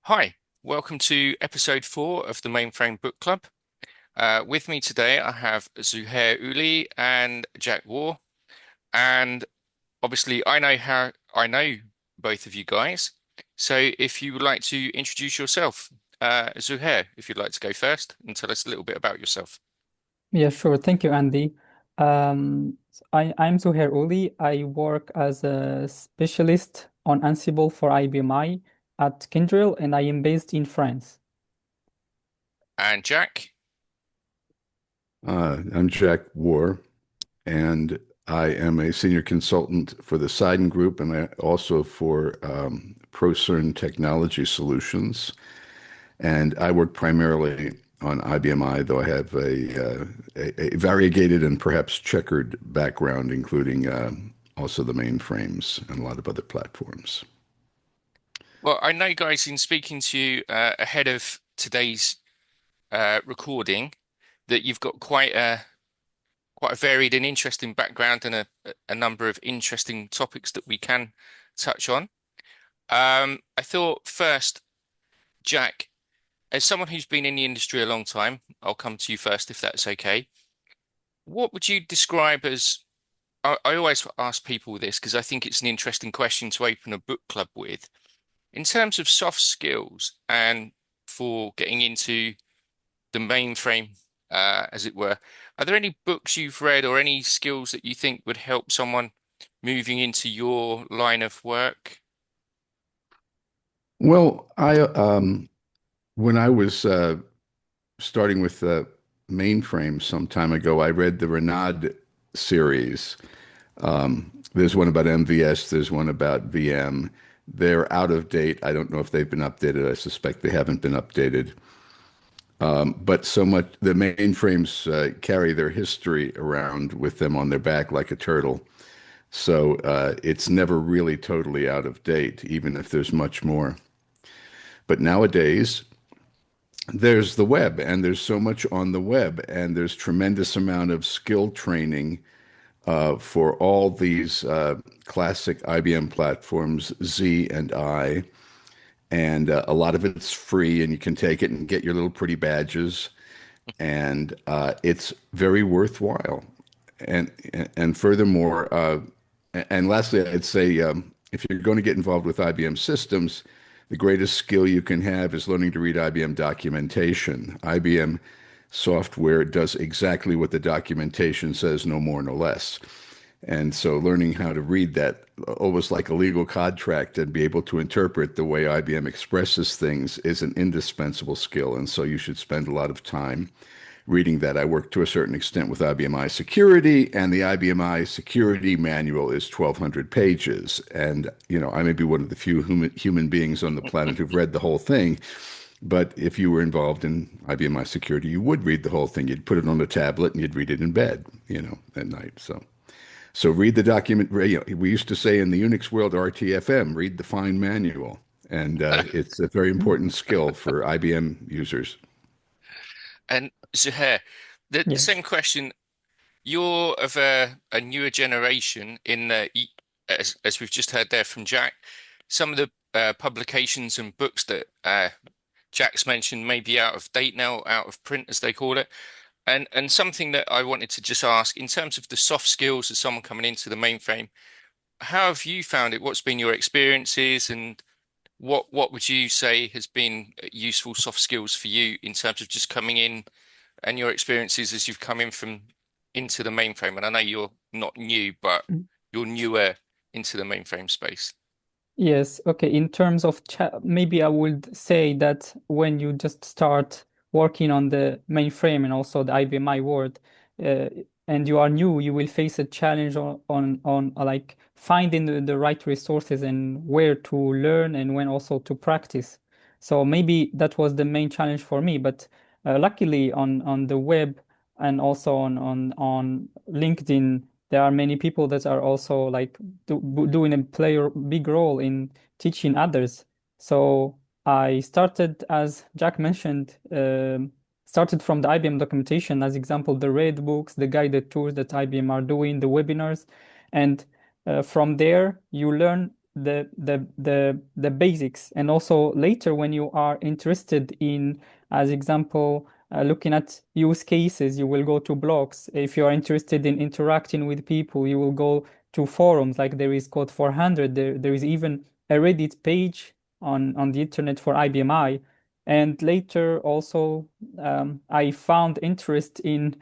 Hi, welcome to episode 4 of the Mainframe Book Club. With me today, I have Zouhair Oulli and Jack Woehr. And obviously, I know both of you guys. So if you would like to introduce yourself, Zouhair, if you'd like to go first and tell us a little bit about yourself. Yeah, sure. Thank you, Andy. I'm Woehr Oulli. I work as a specialist on Ansible for IBMI at Kyndryl, and I am based in France. And Jack, I'm Jack Woehr, and I am a senior consultant for the Seiden Group and also for ProCern Technology Solutions. And I work primarily on IBMI, though I have a variegated and perhaps checkered background, including also the mainframes and a lot of other platforms. well, I know, guys, in speaking to you ahead of today's recording, that you've got quite a varied and interesting background and a number of interesting topics that we can touch on. I thought first, Jack, as someone who's been in the industry a long time, I'll come to you first if that's okay. What would you describe as, I always ask people this because I think it's an interesting question to open a book club with. In terms of soft skills and for getting into the mainframe, as it were. Are there any books you've read or any skills that you think would help someone moving into your line of work? Well, when I was starting with mainframe some time ago, I read the Renaud series. There's one about MVS, there's one about VM. They're out of date. I don't know if they've been updated. I suspect they haven't been updated. But so much, the mainframes carry their history around with them on their back like a turtle. So it's never really totally out of date, even if there's much more. But nowadays, there's the web, and there's so much on the web, and there's tremendous amount of skill training for all these classic IBM platforms, Z and I, and a lot of it's free, and you can take it and get your little pretty badges, and it's very worthwhile. And and furthermore, and lastly, I'd say if you're going to get involved with IBM systems, the greatest skill you can have is learning to read IBM documentation. IBM software does exactly what the documentation says, no more, no less. And so learning how to read that almost like a legal contract and be able to interpret the way IBM expresses things is an indispensable skill. And so you should spend a lot of time reading that. I work to a certain extent with IBM security, and the IBM security manual is 1,200 pages. And, you know, I may be one of the few human beings on the planet who've read the whole thing. But if you were involved in IBM security, you would read the whole thing. You'd put it on a tablet and you'd read it in bed, you know, at night. So read the document. You know, we used to say in the Unix world, RTFM, read the fine manual. And it's a very important skill for IBM users. And Zuhair, the same Yes. question. You're of a newer generation in as we've just heard there from Jack, some of the publications and books that Jack's mentioned may be out of date now, out of print as they call it. And something that I wanted to just ask in terms of the soft skills of someone coming into the mainframe, how have you found it? What's been your experiences and what would you say has been useful soft skills for you in terms of just coming in and your experiences as you've come in from into the mainframe? And I know you're not new, but you're newer into the mainframe space. Yes, okay. In terms of maybe I would say that when you just start working on the mainframe and also the IBMI world, uh, and you are new, you will face a challenge on like finding the right resources and where to learn and when also to practice. So maybe that was the main challenge for me. But luckily on the web and also on LinkedIn there are many people that are also like doing a big role in teaching others. So I started, as Jack mentioned, started from the IBM documentation, as example, the red books, the guided tours that IBM are doing, the webinars, and from there you learn the basics. And also later, when you are interested in, as example, looking at use cases, you will go to blogs. If you are interested in interacting with people, you will go to forums. Like there is Code 400. There is even a Reddit page on the internet for IBMI. And later also, I found interest in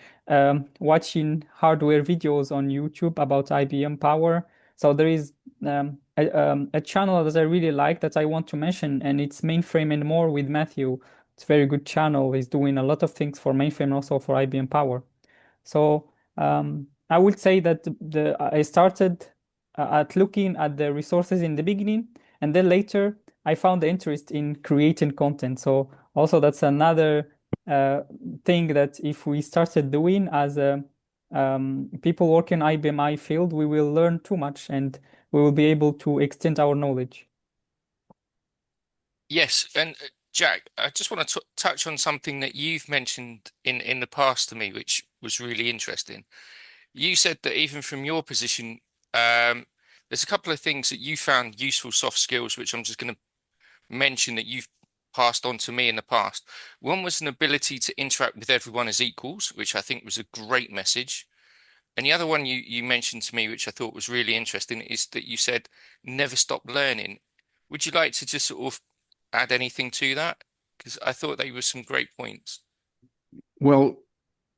watching hardware videos on YouTube about IBM Power. So there is a channel that I really like that I want to mention, and it's Mainframe and More with Matthew. It's a very good channel. He's doing a lot of things for mainframe and also for IBM Power. So I would say that I started at looking at the resources in the beginning, and then later I found the interest in creating content. So also that's another uh, thing that if we started doing as people working IBMI field, we will learn too much and we will be able to extend our knowledge. Yes, and Jack, I just want to t touch on something that you've mentioned in the past to me, which was really interesting. You said that even from your position, there's a couple of things that you found useful soft skills, which I'm just going to mention that you've passed on to me in the past. One was an ability to interact with everyone as equals, which I think was a great message. And the other one you mentioned to me, which I thought was really interesting, is that you said never stop learning. Would you like to just sort of add anything to that? Because I thought they were some great points. Well,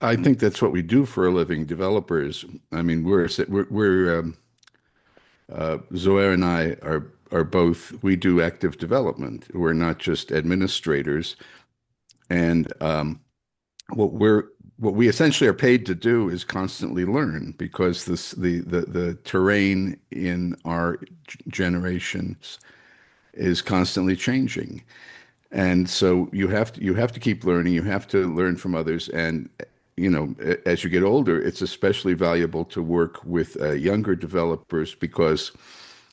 I think that's what we do for a living, developers. I mean, Zohair and I are both, we do active development. We're not just administrators. And what we're what we essentially are paid to do is constantly learn because the terrain in our generations is constantly changing. And so you have to keep learning. You have to learn from others. And as you get older, it's especially valuable to work with younger developers because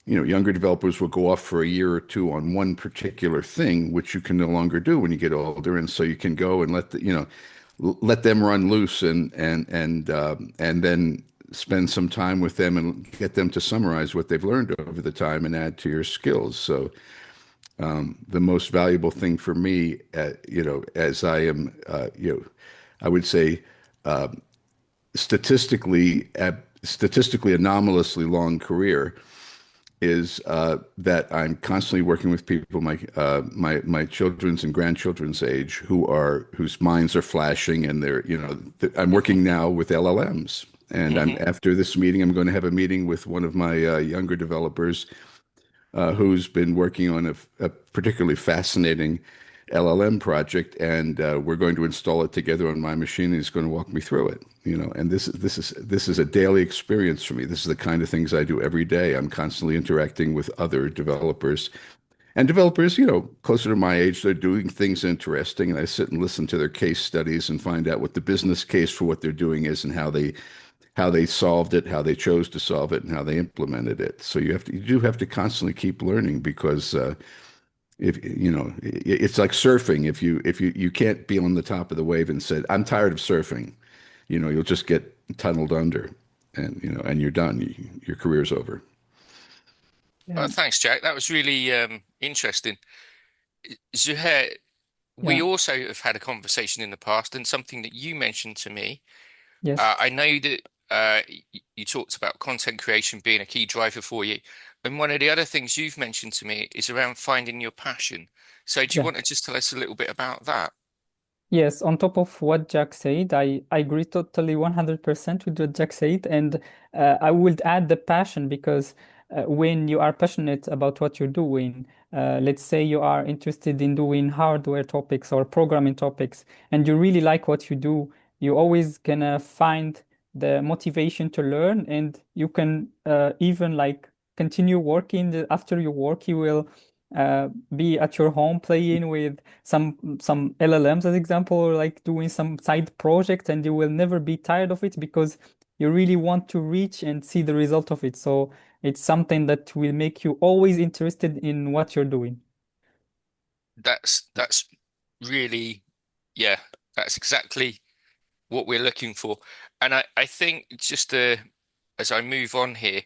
younger developers will go off for a year or two on one particular thing, which you can no longer do when you get older. And so you can go and let them run loose and then spend some time with them and get them to summarize what they've learned over the time and add to your skills. So the most valuable thing for me, as I am, I would say statistically, statistically anomalously long career is that I'm constantly working with people my children's and grandchildren's age whose minds are flashing and I'm working now with LLMs. And I'm Hmm. after this meeting, I'm going to have a meeting with one of my younger developers who's been working on a particularly fascinating LLM project, and we're going to install it together on my machine, and he's going to walk me through it. And this is a daily experience for me. This is the kind of things I do every day. I'm constantly interacting with other developers. And developers, closer to my age, they're doing things interesting, and I sit and listen to their case studies and find out what the business case for what they're doing is and how they solved it, how they chose to solve it, and how they implemented it. So you do have to constantly keep learning because if it's like surfing. If you can't be on the top of the wave and said, "I'm tired of surfing," you'll just get tunneled under, and you're done. Your career's over. Yeah, Thanks, Jack. That was really interesting. Zuhair, we yeah, also have had a conversation in the past, and something that you mentioned to me. yes, I know that you talked about content creation being a key driver for you. And one of the other things you've mentioned to me is around finding your passion. So do you yeah. want to just tell us a little bit about that? Yes, on top of what Jack said, I agree totally 100% with what Jack said. And I would add the passion because when you are passionate about what you're doing, let's say you are interested in doing hardware topics or programming topics, and you really like what you do, you always gonna find the motivation to learn, and you can even like continue working. After you work, you will be at your home playing with some LLMs as example, or like doing some side project, and you will never be tired of it because you really want to reach and see the result of it. So it's something that will make you always interested in what you're doing. That's really, yeah, that's exactly what we're looking for. And I think just as I move on here,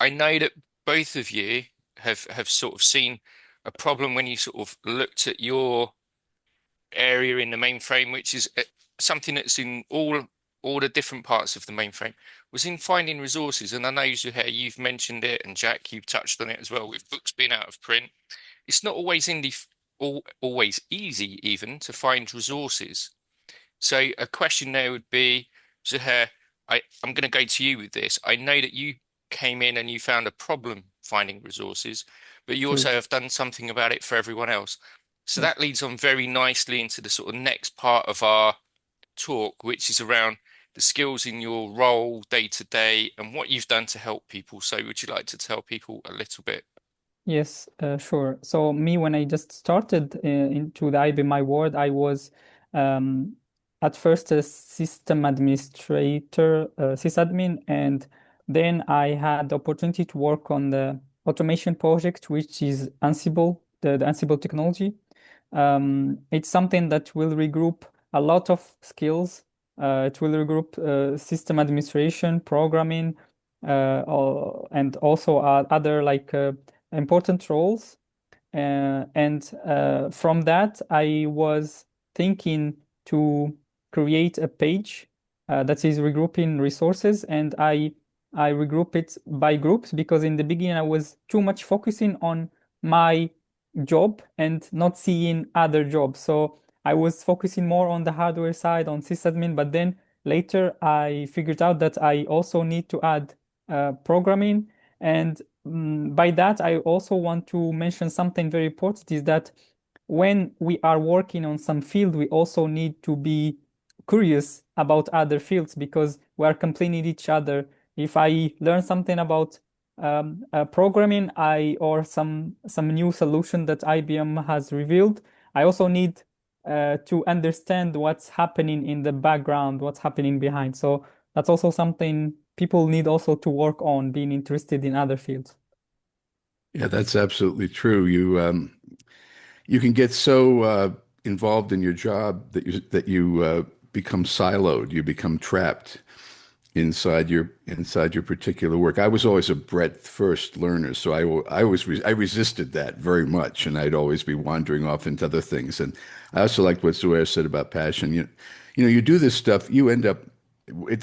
I know that both of you have sort of seen a problem when you sort of looked at your area in the mainframe, which is something that's in all the different parts of the mainframe, was in finding resources. And I know, Zuhair, you've mentioned it, and Jack, you've touched on it as well, with books being out of print. It's not always always easy even to find resources. So a question there would be, Zuhair, I'm going to go to you with this. I know that you came in and you found a problem finding resources, but you True. also have done something about it for everyone else. So Yes. that leads on very nicely into the sort of next part of our talk, which is around the skills in your role day to day and what you've done to help people. So would you like to tell people a little bit? Yes, sure. So me, when I just started into the IBMI world, I was um, at first a system administrator, sysadmin, and then I had the opportunity to work on the automation project, which is Ansible, the Ansible technology. It's something that will regroup a lot of skills. It will regroup system administration, programming, and also other like important roles. And from that, I was thinking to create a page that is regrouping resources, and I regroup it by groups because in the beginning I was too much focusing on my job and not seeing other jobs. So I was focusing more on the hardware side, on sysadmin, but then later I figured out that I also need to add programming. And by that, I also want to mention something very important is that when we are working on some field, we also need to be curious about other fields because we are completing each other. If I learn something about programming, I or some new solution that IBM has revealed, I also need to understand what's happening in the background, what's happening behind. So that's also something people need also to work on, being interested in other fields. Yeah, that's absolutely true. You can get so involved in your job that you become siloed. You become trapped inside your particular work. I was always a breadth first learner, so I resisted that very much, and I'd always be wandering off into other things. And I also liked what Zouhair said about passion. You do this stuff, you end up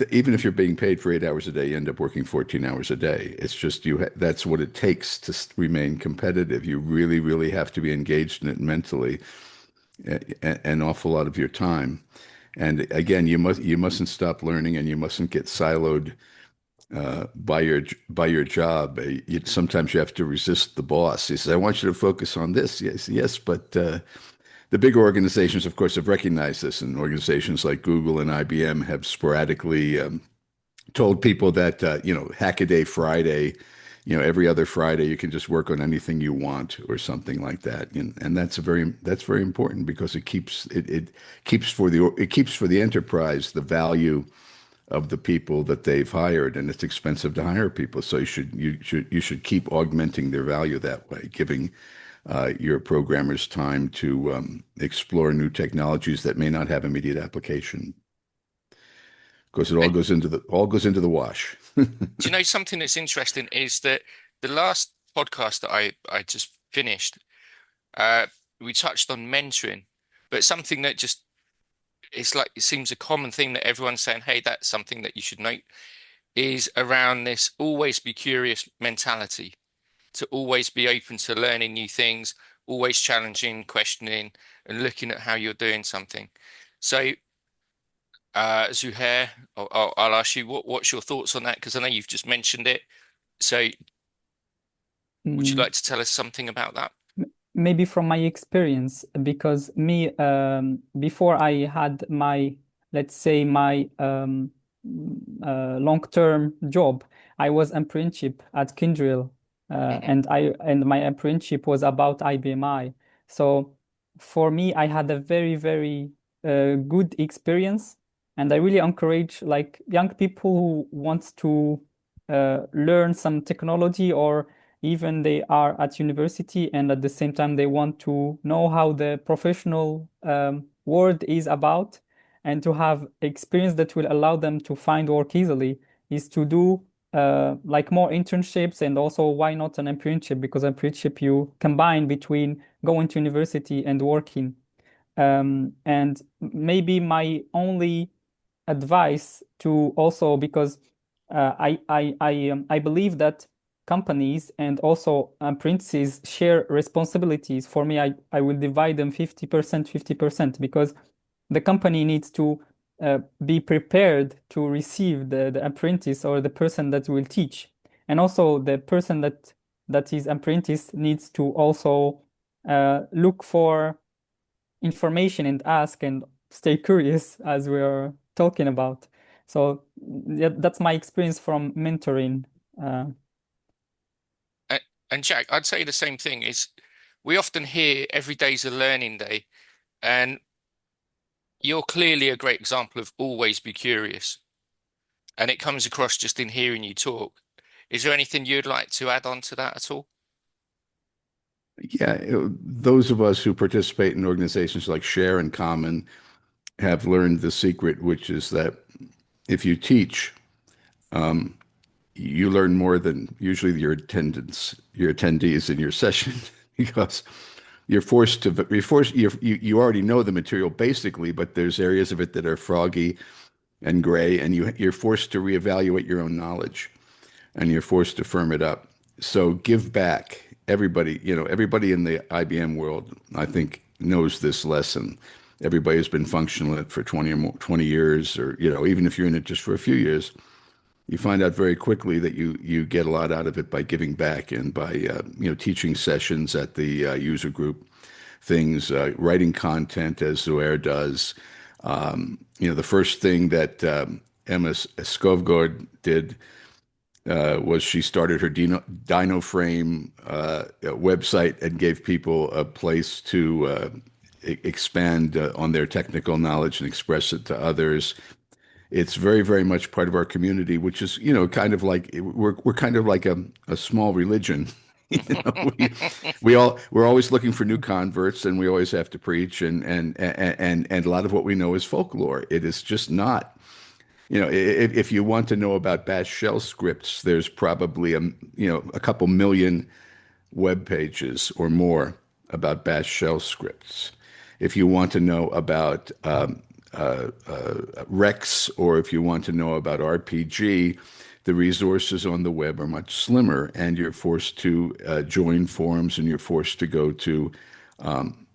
even if you're being paid for 8 hours a day, you end up working 14 hours a day. It's just that's what it takes to remain competitive. You really, really have to be engaged in it mentally, an awful lot of your time. And again, you mustn't stop learning, and you mustn't get siloed by your job. Sometimes you have to resist the boss. He says, "I want you to focus on this." Yes, yes, but the big organizations, of course, have recognized this, and organizations like Google and IBM have sporadically told people that Hackaday Friday, every other Friday you can just work on anything you want or something like that, and that's very important because it keeps for the enterprise the value of the people that they've hired, and it's expensive to hire people, so you should keep augmenting their value that way, giving your programmers time to explore new technologies that may not have immediate application because it all And goes into the wash. do you know something that's interesting is that the last podcast that I just finished, uh, we touched on mentoring, but something that just it's like it seems a common thing that everyone's saying, hey, that's something that you should note is around this always be curious mentality, to always be open to learning new things, always challenging, questioning, and looking at how you're doing something. So, Zuhair, I'll ask you what's your thoughts on that? Because I know you've just mentioned it. So, would you Mm, like to tell us something about that? Maybe from my experience, because me, before I had my, let's say, my long-term job, I was apprenticeship at Kindrill, Hmm. and my apprenticeship was about IBMI. So for me, I had a very, very good experience, and I really encourage like young people who wants to learn some technology, or even they are at university and at the same time they want to know how the professional world is about and to have experience that will allow them to find work easily, is to do like more internships, and also why not an apprenticeship? Because apprenticeship you combine between going to university and working. And maybe my only advice to also, because I believe that companies and also apprentices share responsibilities. For me, I will divide them 50%, 50%, because the company needs to be prepared to receive the apprentice or the person that will teach. And also the person that is apprentice needs to also look for information and ask and stay curious, as we are talking about. So yeah, that's my experience from mentoring. Uh, A- And Jack, I'd say the same thing is we often hear every day's a learning day, and you're clearly a great example of always be curious. And it comes across just in hearing you talk. Is there anything you'd like to add on to that at all? Yeah, those of us who participate in organizations like Share and Common have learned the secret, which is that if you teach, you learn more than usually your attendees in your session, because you already know the material basically, but there's areas of it that are froggy and gray, and you're forced to reevaluate your own knowledge, and you're forced to firm it up. So give back. Everybody in the IBM world, I think, knows this lesson. Everybody has been functional in it for 20 or more, 20 years, or, even if you're in it just for a few years, you find out very quickly that you get a lot out of it by giving back and by teaching sessions at the user group things, writing content as Zouhair does. The first thing that Emma Skovgaard did was she started her Frame website and gave people a place to expand on their technical knowledge and express it to others. It's very, very much part of our community, which is, kind of like we're kind of like a small religion. You know, we're always looking for new converts, and we always have to preach, and a lot of what we know is folklore. It is just not. If you want to know about Bash shell scripts, there's probably a couple million web pages or more about Bash shell scripts. If you want to know about Rex, or if you want to know about RPG, the resources on the web are much slimmer, and you're forced to join forums, and you're forced to go to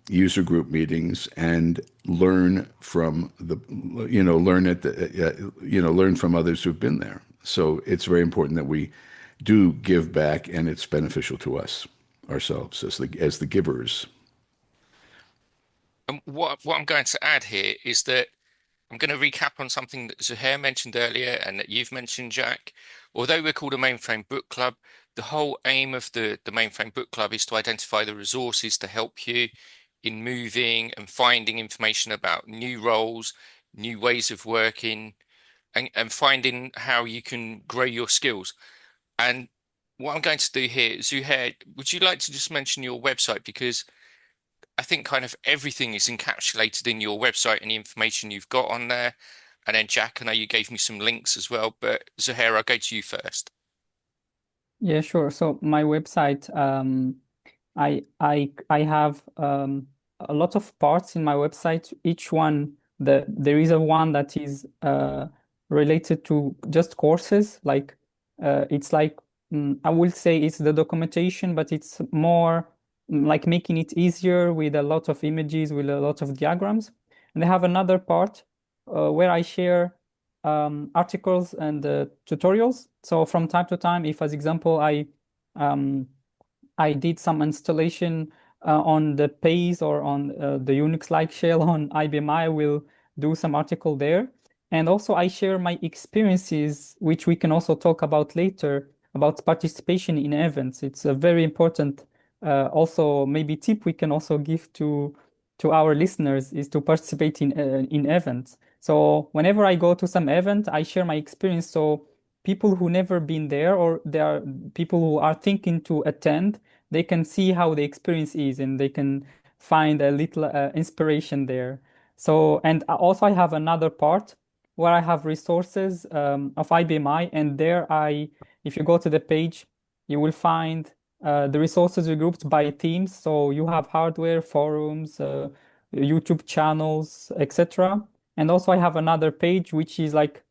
user group meetings and learn from learn from others who've been there. So it's very important that we do give back, and it's beneficial to us ourselves as the givers. And what I'm going to add here is that I'm going to recap on something that Zuhair mentioned earlier and that you've mentioned, Jack. Although we're called a Mainframe Book Club, the whole aim of the Mainframe Book Club is to identify the resources to help you in moving and finding information about new roles, new ways of working, and finding how you can grow your skills. And what I'm going to do here, Zuhair, would you like to just mention your website? Because I think kind of everything is encapsulated in your website and the information you've got on there. And then Jack, I know you gave me some links as well, but Zuhair, I'll go to you first. yeah, sure. So my website, I have a lot of parts in my website. Each one, there is a one that is related to just courses. Like it's like I will say it's the documentation, but it's more like making it easier with a lot of images, with a lot of diagrams. And I have another part where I share articles and tutorials. So from time to time, if as example um, I did some installation on the PACE or on the Unix-like shell on IBM. I will do some article there. And also I share my experiences, which we can also talk about later, about participation in events. It's a very important also maybe tip we can also give to our listeners is to participate in events. So whenever I go to some event, I share my experience. So people who never been there, or there are people who are thinking to attend, they can see how the experience is, and they can find a little inspiration there. So, and also I have another part where I have resources of IBMI, and there if you go to the page, you will find the resources are grouped by themes. So you have hardware, forums, YouTube channels, etc. And also I have another page which is like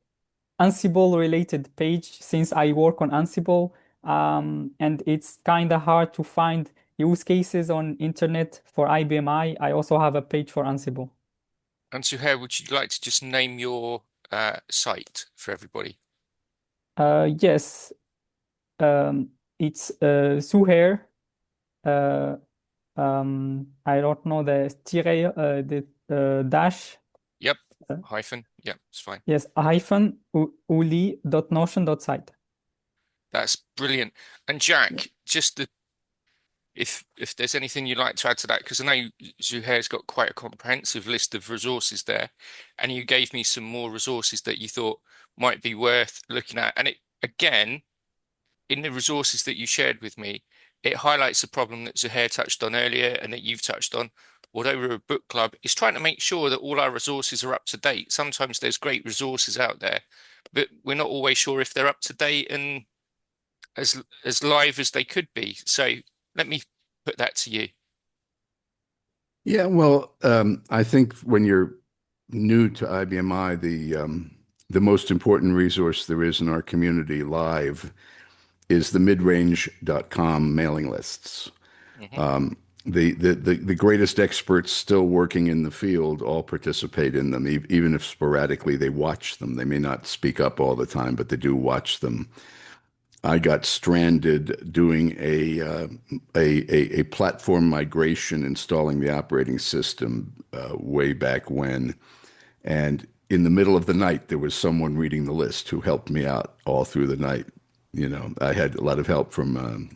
Ansible related page since I work on Ansible. And it's kind of hard to find use cases on internet for IBMI. I also have a page for Ansible. And Zouhair, would you like to just name your site for everybody? Yes, it's Zouhair. Uh, I don't know the dash. Yep. Uh, Hyphen. Yep, it's fine. yes, hyphen uli.notion.site. That's brilliant. And Jack, just the if there's anything you'd like to add to that, because I know Zouhair's got quite a comprehensive list of resources there, and you gave me some more resources that you thought might be worth looking at. And it again, in the resources that you shared with me, it highlights the problem that Zouhair touched on earlier and that you've touched on. Although we're a book club, is trying to make sure that all our resources are up to date. Sometimes there's great resources out there, but we're not always sure if they're up to date and as live as they could be. So let me put that to you. Yeah, well, I think when you're new to IBMI, the most important resource there is in our community live is the midrange.com mailing lists. Hmm. The greatest experts still working in the field all participate in them, even if sporadically they watch them. They may not speak up all the time, but they do watch them. I got stranded doing a platform migration, installing the operating system way back when, and in the middle of the night there was someone reading the list who helped me out all through the night. You know, I had a lot of help from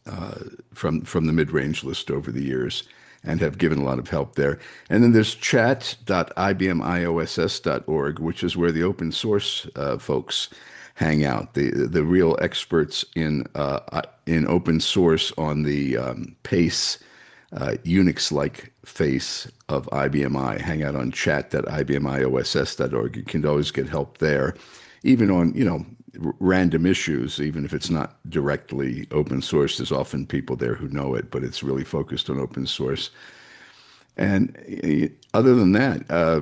the mid-range list over the years and have given a lot of help there. And then there's chat.ibmiOSS.org, which is where the open source folks hang out, the real experts in open source on the pace Unix-like face of IBMI. Hang out on chat.ibmiOSS.org. You can always get help there, even on, random issues, even if it's not directly open source. There's often people there who know it, but it's really focused on open source. And other than that, uh,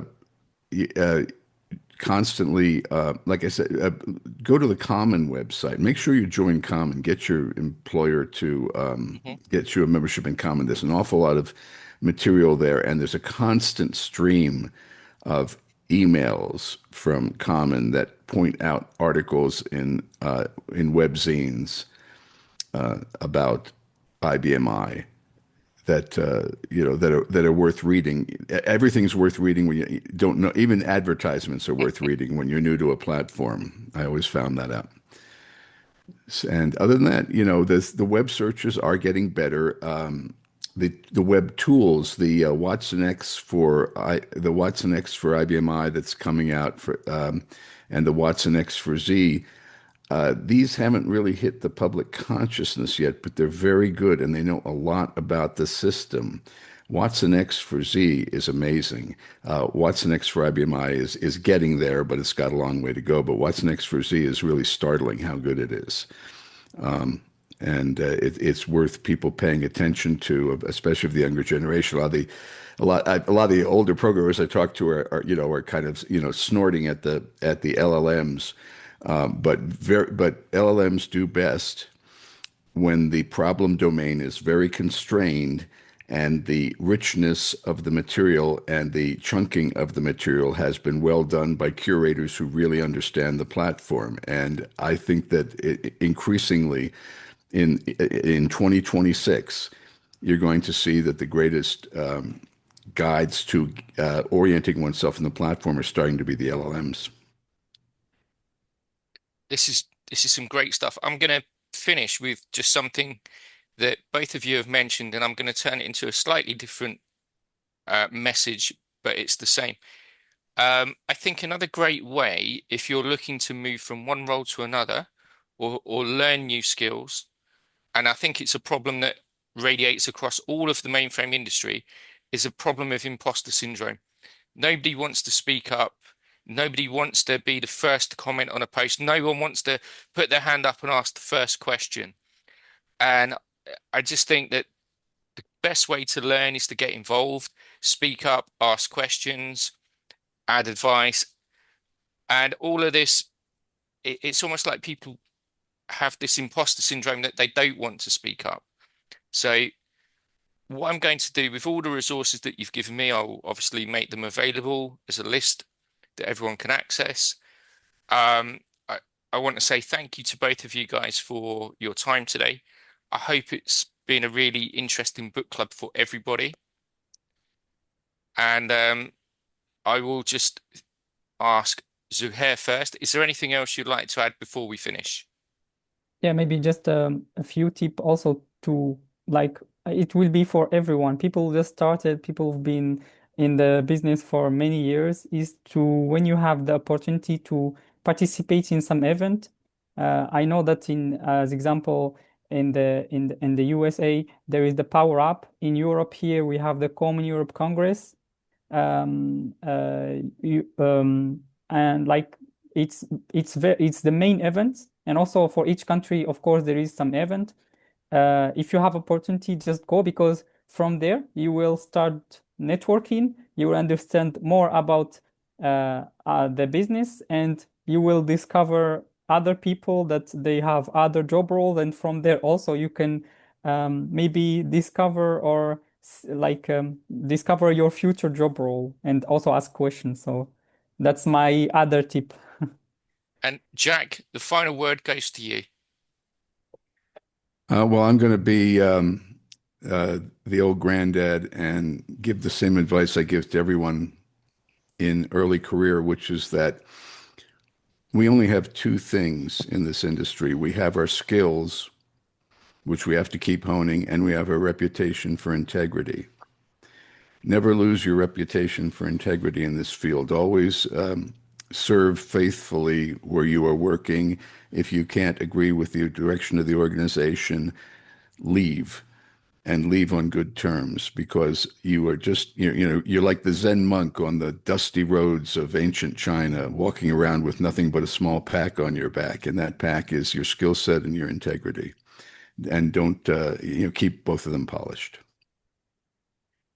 constantly, like I said, go to the Common website. Make sure you join Common. Get your employer to Hmm. get you a membership in Common. There's an awful lot of material there, and there's a constant stream of emails from Common that point out articles in webzines about IBMI that that are worth reading. Everything's worth reading when you don't know. Even advertisements are worth reading when you're new to a platform. I always found that out. And other than that, the web searches are getting better. The web tools, the Watson X for IBMI that's coming out and the Watson X for Z. These haven't really hit the public consciousness yet, but they're very good and they know a lot about the system. Watson X for Z is amazing. Watson X for IBMI is getting there, but it's got a long way to go. But Watson X for Z is really startling how good it is. And it's worth people paying attention to, especially of the younger generation. A lot of the older programmers I talk to are kind of snorting at the LLMs, but LLMs do best when the problem domain is very constrained and the richness of the material and the chunking of the material has been well done by curators who really understand the platform. And I think that increasingly in 2026, you're going to see that the greatest guides to orienting oneself in the platform are starting to be the LLMs. This is some great stuff. I'm going to finish with just something that both of you have mentioned, and I'm going to turn it into a slightly different message, but it's the same. I think another great way, if you're looking to move from one role to another or learn new skills, and I think it's a problem that radiates across all of the mainframe industry, is a problem of imposter syndrome. Nobody wants to speak up. Nobody wants to be the first to comment on a post. No one wants to put their hand up and ask the first question. And I just think that the best way to learn is to get involved, speak up, ask questions, add advice, and all of this. It's almost like people have this imposter syndrome that they don't want to speak up. So what I'm going to do with all the resources that you've given me, I'll obviously make them available as a list that everyone can access. Um, I, I want to say thank you to both of you guys for your time today. I hope it's been a really interesting book club for everybody. And I will just ask Zouhair first. Is there anything else you'd like to add before we finish? Yeah, maybe just a few tip also to like it will be for everyone. People just started, people who've been in the business for many years, is to when you have the opportunity to participate in some event. I know that in as example in the USA there is the Power Up. In Europe here we have the Common Europe Congress. Um, uh, you, and like it's the main event, and also for each country of course there is some event. If you have opportunity, just go, because from there you will start networking, you will understand more about the business, and you will discover other people that they have other job roles, and from there also you can maybe discover or discover your future job role and also ask questions. So that's my other tip. And Jack, the final word goes to you. Well, I'm going to be the old granddad and give the same advice I give to everyone in early career, which is that we only have two things in this industry. We have our skills, which we have to keep honing, and we have a reputation for integrity. Never lose your reputation for integrity in this field. Always serve faithfully where you are working. If you can't agree with the direction of the organization, leave, and leave on good terms, because you are just you're like the Zen monk on the dusty roads of ancient China, walking around with nothing but a small pack on your back, and that pack is your skill set and your integrity. And don't keep both of them polished.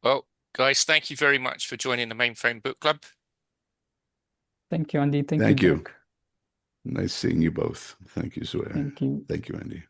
Well, guys, thank you very much for joining the Mainframe Book Club. Thank you, Andy. Thank you, Thank you. Jack. Nice seeing you both. Thank you, Zouhair. Thank you. Thank you, Andy.